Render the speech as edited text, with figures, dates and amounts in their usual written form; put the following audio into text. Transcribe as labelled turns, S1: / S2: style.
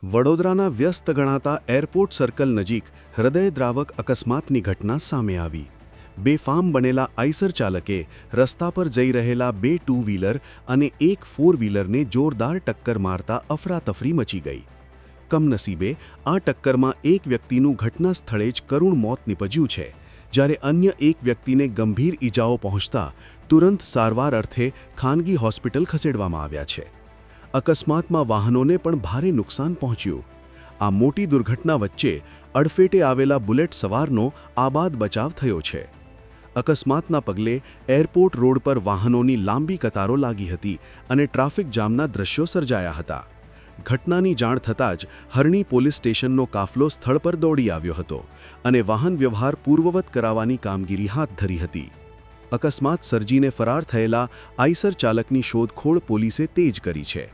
S1: વડોદરાના વ્યસ્ત ગણાતા એરપોર્ટ સર્કલ નજીક હૃદયદ્રાવક અકસ્માતની ઘટના સામે આવી. બેફામ બનેલા આઈસર ચાલકે રસ્તા પર જઈ રહેલા 2 ટુ વ્હીલર અને 1 4 વ્હીલરને જોરદાર ટક્કર મારતા અફરાતફરી મચી ગઈ. કમનસીબે આ ટક્કરમાં એક વ્યક્તિનું ઘટના સ્થળે જ કરુણ મોત નીપજ્યું છે, જ્યારે અન્ય એક વ્યક્તિને ગંભીર ઈજાઓ પહોંચતા તુરંત સારવાર અર્થે ખાનગી હોસ્પિટલ ખસેડવામાં આવ્યા છે. અકસ્માતમાં વાહનોને પણ ભારે નુકસાન પહોંચ્યું. આ મોટી દુર્ઘટના વચ્ચે અડફેટે આવેલા બુલેટ સવારનો આબાદ બચાવ થયો છે. અકસ્માતના પગલે એરપોર્ટ રોડ પર વાહનોની લાંબી કતારો લાગી હતી અને ટ્રાફિક જામના દ્રશ્યો સર્જાયા હતા. ઘટનાની જાણ થતાં જ હરણી પોલીસ સ્ટેશનનો કાફલો સ્થળ પર દોડી આવ્યો હતો અને વાહન વ્યવહાર પૂર્વવત કરાવવાની કામગીરી હાથ ધરી હતી. અકસ્માત સર્જીને ફરાર થયેલા આઈસર ચાલકની શોધખોળ પોલીસે તેજ કરી છે.